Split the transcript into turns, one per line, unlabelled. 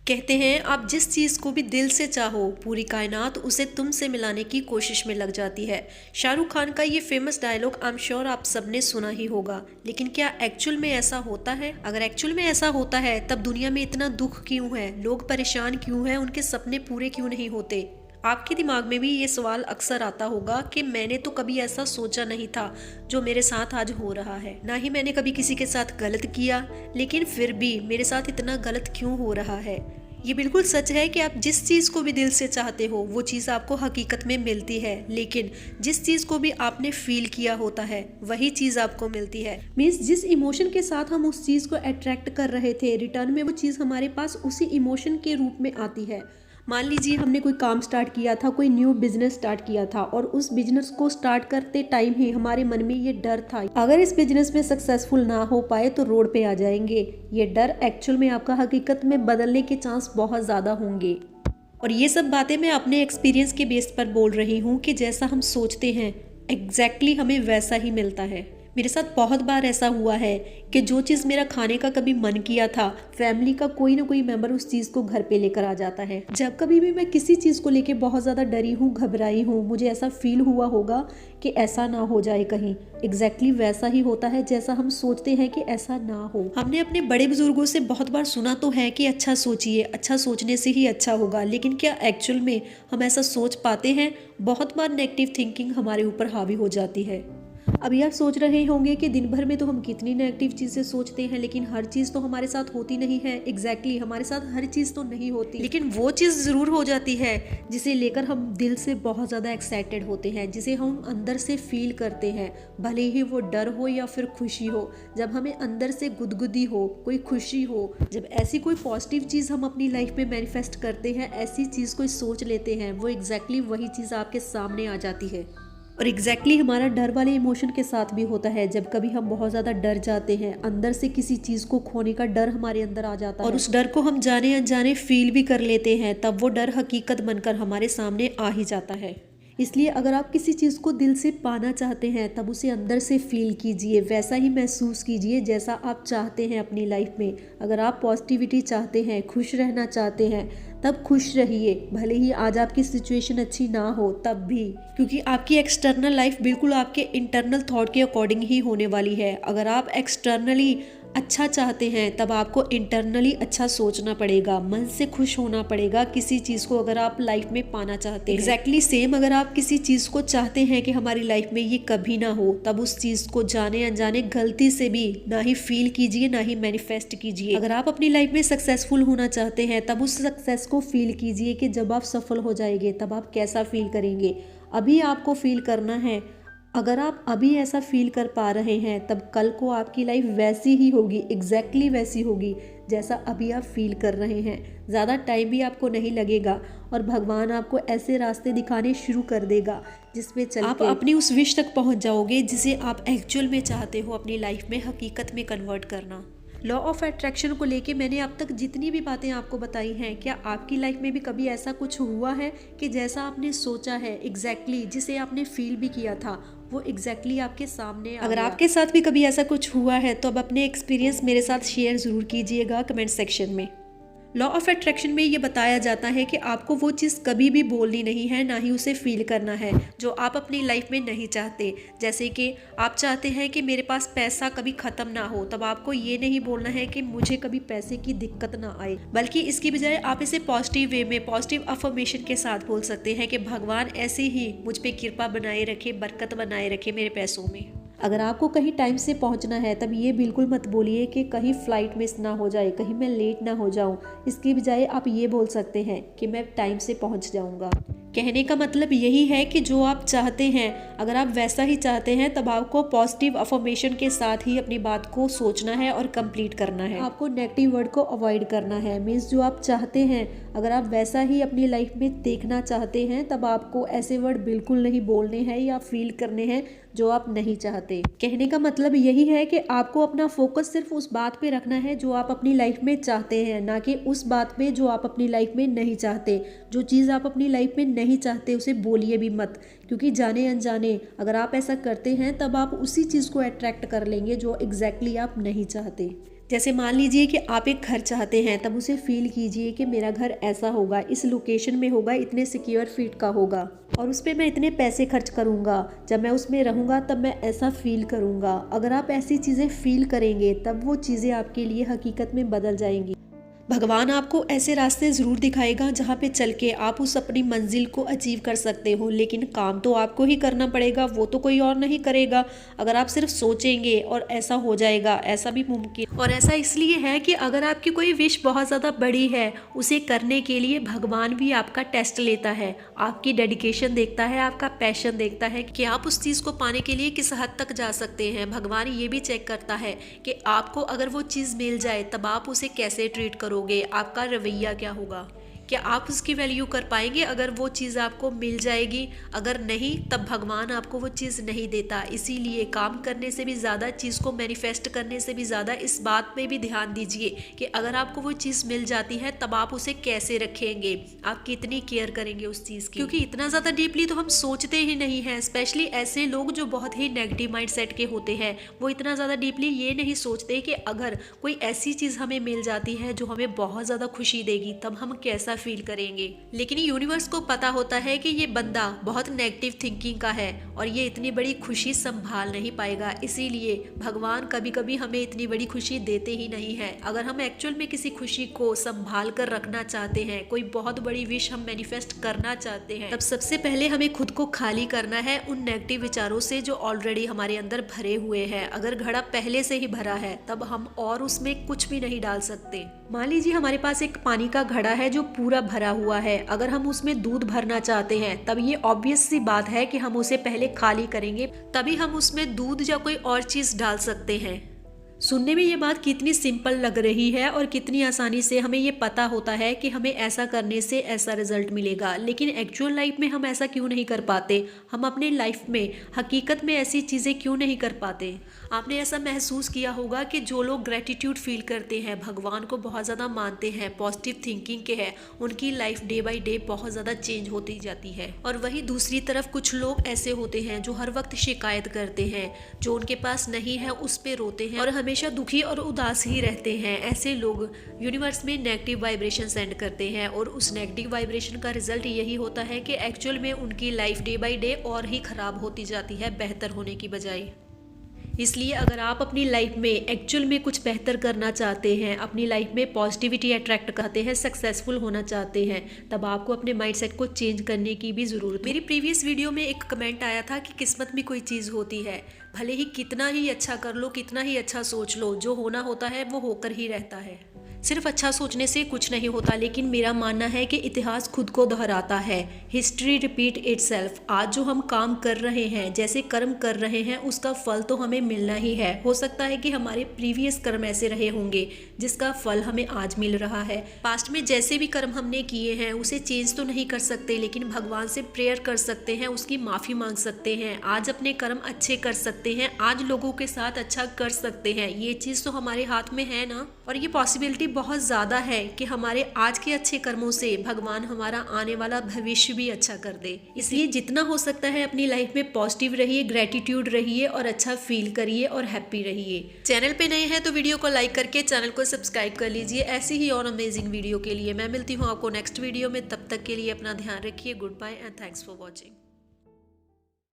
कहते हैं आप जिस चीज़ को भी दिल से चाहो पूरी कायनात उसे तुमसे मिलाने की कोशिश में लग जाती है। शाहरुख खान का ये famous dialogue I am sure आप सबने सुना ही होगा, लेकिन क्या एक्चुअल में ऐसा होता है? अगर एक्चुअल में ऐसा होता है तब दुनिया में इतना दुख क्यों है, लोग परेशान क्यों हैं, उनके सपने पूरे क्यों नहीं होते? आपके दिमाग में भी ये सवाल अक्सर आता होगा कि मैंने तो कभी ऐसा सोचा नहीं था जो मेरे साथ आज हो रहा है, ना ही मैंने कभी किसी के साथ गलत किया, लेकिन फिर भी मेरे साथ इतना गलत क्यों हो रहा है। ये बिल्कुल सच है कि आप जिस चीज़ को भी दिल से चाहते हो वो चीज़ आपको हकीकत में मिलती है, लेकिन जिस चीज़ को भी आपने फील किया होता है वही चीज़ आपको मिलती है। मीन्स जिस इमोशन के साथ हम उस चीज़ को अट्रैक्ट कर रहे थे, रिटर्न में वो चीज़ हमारे पास उसी इमोशन के रूप में आती है। मान लीजिए हमने कोई काम स्टार्ट किया था, कोई न्यू बिजनेस स्टार्ट किया था, और उस बिजनेस को स्टार्ट करते टाइम ही हमारे मन में ये डर था अगर इस बिजनेस में सक्सेसफुल ना हो पाए तो रोड पे आ जाएंगे। ये डर एक्चुअल में आपका हकीकत में बदलने के चांस बहुत ज़्यादा होंगे। और ये सब बातें मैं अपने एक्सपीरियंस के बेस पर बोल रही हूँ कि जैसा हम सोचते हैं एग्जैक्टली हमें वैसा ही मिलता है। मेरे साथ बहुत बार ऐसा हुआ है कि जो चीज़ मेरा खाने का कभी मन किया था, फैमिली का कोई ना कोई मेंबर उस चीज़ को घर पे लेकर आ जाता है। जब कभी भी मैं किसी चीज़ को लेके बहुत ज़्यादा डरी हूँ, घबराई हूँ, मुझे ऐसा फील हुआ होगा कि ऐसा ना हो जाए कहीं, एग्जैक्टली वैसा ही होता है जैसा हम सोचते हैं कि ऐसा ना हो। हमने अपने बड़े बुजुर्गों से बहुत बार सुना तो है कि अच्छा सोचिए, अच्छा सोचने से ही अच्छा होगा, लेकिन क्या एक्चुअल में हम ऐसा सोच पाते हैं? बहुत बार नेगेटिव थिंकिंग हमारे ऊपर हावी हो जाती है। अभी आप सोच रहे होंगे कि दिन भर में तो हम कितनी नेगेटिव चीज़ें सोचते हैं, लेकिन हर चीज़ तो हमारे साथ होती नहीं है। एग्जैक्टली हमारे साथ हर चीज़ तो नहीं होती, लेकिन वो चीज़ ज़रूर हो जाती है जिसे लेकर हम दिल से बहुत ज़्यादा एक्साइटेड होते हैं, जिसे हम अंदर से फील करते हैं, भले ही वो डर हो या फिर खुशी हो। जब हमें अंदर से गुदगुदी हो, कोई खुशी हो, जब ऐसी कोई पॉजिटिव चीज़ हम अपनी लाइफ में मैनिफेस्ट करते हैं, ऐसी चीज़ कोई सोच लेते हैं, वो एग्जैक्टली वही चीज़ आपके सामने आ जाती है। और एग्जैक्टली हमारा डर वाले इमोशन के साथ भी होता है। जब कभी हम बहुत ज़्यादा डर जाते हैं, अंदर से किसी चीज़ को खोने का डर हमारे अंदर आ जाता है और उस डर को हम जाने अनजाने फील भी कर लेते हैं, तब वो डर हकीकत बनकर हमारे सामने आ ही जाता है। इसलिए अगर आप किसी चीज़ को दिल से पाना चाहते हैं तब उसे अंदर से फील कीजिए, वैसा ही महसूस कीजिए जैसा आप चाहते हैं अपनी लाइफ में। अगर आप पॉजिटिविटी चाहते हैं, खुश रहना चाहते हैं, तब खुश रहिए, भले ही आज आपकी सिचुएशन अच्छी ना हो तब भी, क्योंकि आपकी एक्सटर्नल लाइफ बिल्कुल आपके इंटरनल थॉट के अकॉर्डिंग ही होने वाली है। अगर आप एक्सटर्नली अच्छा चाहते हैं तब आपको इंटरनली अच्छा सोचना पड़ेगा, मन से खुश होना पड़ेगा किसी चीज़ को अगर आप लाइफ में पाना चाहते हैं। एग्जैक्टली सेम अगर आप किसी चीज़ को चाहते हैं कि हमारी लाइफ में ये कभी ना हो, तब उस चीज़ को जाने अनजाने गलती से भी ना ही फील कीजिए, ना ही मैनिफेस्ट कीजिए। अगर आप अपनी लाइफ में सक्सेसफुल होना चाहते हैं तब उस सक्सेस को फील कीजिए कि जब आप सफल हो जाएंगे तब आप कैसा फील करेंगे। अभी आपको फील करना है। अगर आप अभी ऐसा फील कर पा रहे हैं तब कल को आपकी लाइफ वैसी ही होगी, एग्जैक्टली वैसी होगी जैसा अभी आप फील कर रहे हैं। ज़्यादा टाइम भी आपको नहीं लगेगा और भगवान आपको ऐसे रास्ते दिखाने शुरू कर देगा जिसमें चल आप अपनी उस विश तक पहुंच जाओगे जिसे आप एक्चुअल में चाहते हो अपनी लाइफ में हकीकत में कन्वर्ट करना। लॉ ऑफ अट्रैक्शन को लेके मैंने अब तक जितनी भी बातें आपको बताई हैं, क्या आपकी लाइफ में भी कभी ऐसा कुछ हुआ है कि जैसा आपने सोचा है, एग्जैक्टली जिसे आपने फील भी किया था, वो एग्जैक्टली आपके सामने अगर आपके साथ भी कभी ऐसा कुछ हुआ है तो अब अपने एक्सपीरियंस मेरे साथ शेयर ज़रूर कीजिएगा कमेंट सेक्शन में। लॉ ऑफ अट्रैक्शन में ये बताया जाता है कि आपको वो चीज़ कभी भी बोलनी नहीं है, ना ही उसे फील करना है जो आप अपनी लाइफ में नहीं चाहते। जैसे कि आप चाहते हैं कि मेरे पास पैसा कभी ख़त्म ना हो, तब आपको ये नहीं बोलना है कि मुझे कभी पैसे की दिक्कत ना आए, बल्कि इसकी बजाय आप इसे पॉजिटिव वे में, पॉजिटिव अफर्मेशन के साथ बोल सकते हैं कि भगवान ऐसे ही मुझ पर कृपा बनाए रखे, बरकत बनाए रखे मेरे पैसों में। अगर आपको कहीं टाइम से पहुंचना है तब ये बिल्कुल मत बोलिए कि कहीं फ़्लाइट मिस ना हो जाए, कहीं मैं लेट ना हो जाऊं। इसकी बजाय आप ये बोल सकते हैं कि मैं टाइम से पहुंच जाऊंगा। कहने का मतलब यही है कि जो आप चाहते हैं अगर आप वैसा ही चाहते हैं तब आपको पॉजिटिव अफर्मेशन के साथ ही अपनी बात को सोचना है और कंप्लीट करना है। आपको नेगेटिव वर्ड को अवॉइड करना है। मीन्स जो आप चाहते हैं अगर आप वैसा ही अपनी लाइफ में देखना चाहते हैं तब आपको ऐसे वर्ड बिल्कुल नहीं बोलने हैं या फील करने हैं जो आप नहीं चाहते। कहने का मतलब यही है कि आपको अपना फोकस सिर्फ उस बात पे रखना है जो आप अपनी लाइफ में चाहते हैं, ना कि उस बात पे जो आप अपनी लाइफ में नहीं चाहते। जो चीज़ आप अपनी लाइफ में नहीं चाहते उसे बोलिए भी मत, क्योंकि जाने अनजाने अगर आप ऐसा करते हैं तब आप उसी चीज़ को अट्रैक्ट कर लेंगे जो एग्जैक्टली आप नहीं चाहते। जैसे मान लीजिए कि आप एक घर चाहते हैं, तब उसे फील कीजिए कि मेरा घर ऐसा होगा, इस लोकेशन में होगा, इतने सिक्योर फीट का होगा और उस पर मैं इतने पैसे खर्च करूँगा, जब मैं उसमें रहूँगा तब मैं ऐसा फील करूँगा। अगर आप ऐसी चीज़ें फील करेंगे तब वो चीज़ें आपके लिए हकीकत में बदल जाएंगी। भगवान आपको ऐसे रास्ते ज़रूर दिखाएगा जहाँ पे चल के आप उस अपनी मंजिल को अचीव कर सकते हो, लेकिन काम तो आपको ही करना पड़ेगा, वो तो कोई और नहीं करेगा। अगर आप सिर्फ सोचेंगे और ऐसा हो जाएगा, ऐसा भी मुमकिन। और ऐसा इसलिए है कि अगर आपकी कोई विश बहुत ज़्यादा बड़ी है, उसे करने के लिए भगवान भी आपका टेस्ट लेता है, आपकी डेडिकेशन देखता है, आपका पैशन देखता है कि आप उस चीज़ को पाने के लिए किस हद तक जा सकते हैं। भगवान ये भी चेक करता है कि आपको अगर वो चीज़ मिल जाए तब आप उसे कैसे ट्रीट करोगे, आपका रवैया क्या होगा, क्या आप उसकी वैल्यू कर पाएंगे अगर वो चीज़ आपको मिल जाएगी। अगर नहीं, तब भगवान आपको वो चीज़ नहीं देता। इसीलिए काम करने से भी ज़्यादा, चीज़ को मैनिफेस्ट करने से भी ज़्यादा इस बात पे भी ध्यान दीजिए कि अगर आपको वो चीज़ मिल जाती है तब आप उसे कैसे रखेंगे, आप कितनी केयर करेंगे उस चीज़ की। क्योंकि इतना ज़्यादा डीपली तो हम सोचते ही नहीं हैं। स्पेशली ऐसे लोग जो बहुत ही नेगेटिव माइंडसेट के होते हैं, वो इतना ज़्यादा डीपली ये नहीं सोचते कि अगर कोई ऐसी चीज़ हमें मिल जाती है जो हमें बहुत ज़्यादा खुशी देगी तब हम कैसा फील करेंगे। लेकिन यूनिवर्स को पता होता है कि ये बंदा बहुत नेगेटिव थिंकिंग का है और ये इतनी बड़ी खुशी संभाल नहीं पाएगा। इसीलिए भगवान कभी कभी हमें इतनी बड़ी खुशी देते ही नहीं है। अगर हम एक्चुअल में किसी खुशी को संभाल कर रखना चाहते हैं, कोई बहुत बड़ी विश हम मैनिफेस्ट करना चाहते हैं, तब सबसे पहले हमें खुद को खाली करना है उन नेगेटिव विचारों से जो ऑलरेडी हमारे अंदर भरे हुए हैं। अगर घड़ा पहले से ही भरा है तब हम और उसमें कुछ भी नहीं डाल सकते। मान लीजिए हमारे पास एक पानी का घड़ा है जो पूरा भरा हुआ है। अगर हम उसमें दूध भरना चाहते हैं तब ये ऑब्वियस सी बात है कि हम उसे पहले खाली करेंगे, तभी हम उसमें दूध या कोई और चीज डाल सकते हैं। सुनने में ये बात कितनी सिंपल लग रही है और कितनी आसानी से हमें ये पता होता है कि हमें ऐसा करने से ऐसा रिजल्ट मिलेगा, लेकिन एक्चुअल लाइफ में हम ऐसा क्यों नहीं कर पाते। हम अपने लाइफ में हकीकत में ऐसी चीज़ें क्यों नहीं कर पाते। आपने ऐसा महसूस किया होगा कि जो लोग ग्रेटिट्यूड फील करते हैं, भगवान को बहुत ज़्यादा मानते हैं, पॉजिटिव थिंकिंग के हैं, उनकी लाइफ डे बाई डे बहुत ज़्यादा चेंज होती जाती है। और वहीं दूसरी तरफ कुछ लोग ऐसे होते हैं जो हर वक्त शिकायत करते हैं, जो उनके पास नहीं है उस पर रोते हैं और हमेशा दुखी और उदास ही रहते हैं। ऐसे लोग यूनिवर्स में नेगेटिव वाइब्रेशन सेंड करते हैं और उस नेगेटिव वाइब्रेशन का रिजल्ट यही होता है कि एक्चुअल में उनकी लाइफ डे बाय डे और ही खराब होती जाती है, बेहतर होने की बजाय। इसलिए अगर आप अपनी लाइफ में एक्चुअल में कुछ बेहतर करना चाहते हैं, अपनी लाइफ में पॉजिटिविटी अट्रैक्ट करते हैं, सक्सेसफुल होना चाहते हैं, तब आपको अपने माइंडसेट को चेंज करने की भी ज़रूरत है। मेरी प्रीवियस वीडियो में एक कमेंट आया था कि किस्मत में कोई चीज़ होती है, भले ही कितना ही अच्छा कर लो, कितना ही अच्छा सोच लो, जो होना होता है वो होकर ही रहता है। सिर्फ अच्छा सोचने से कुछ नहीं होता, लेकिन मेरा मानना है कि इतिहास खुद को दोहराता है। History repeat itself. आज जो हम काम कर रहे हैं, जैसे कर्म कर रहे हैं, उसका फल तो हमें मिलना ही है। हो सकता है कि हमारे प्रीवियस कर्म ऐसे रहे होंगे जिसका फल हमें आज मिल रहा है। पास्ट में जैसे भी कर्म हमने किए हैं उसे चेंज तो नहीं कर सकते, लेकिन भगवान से प्रेयर कर सकते हैं, उसकी माफ़ी मांग सकते हैं। आज अपने कर्म अच्छे कर सकते हैं, आज लोगों के साथ अच्छा कर सकते हैं। ये चीज़ तो हमारे हाथ में है ना। और ये पॉसिबिलिटी बहुत ज़्यादा है कि हमारे आज के अच्छे कर्मों से भगवान हमारा आने वाला भविष्य भी अच्छा कर दे। इसलिए जितना हो सकता है अपनी लाइफ में पॉजिटिव रहिए, ग्रेटिट्यूड रहिए और अच्छा फील करिए और हैप्पी रहिए। चैनल पे नए हैं तो वीडियो को लाइक करके चैनल को सब्सक्राइब कर लीजिए ऐसी ही और अमेजिंग वीडियो के लिए। मैं मिलती हूँ आपको नेक्स्ट वीडियो में, तब तक के लिए अपना ध्यान रखिए। Goodbye and thanks for watching.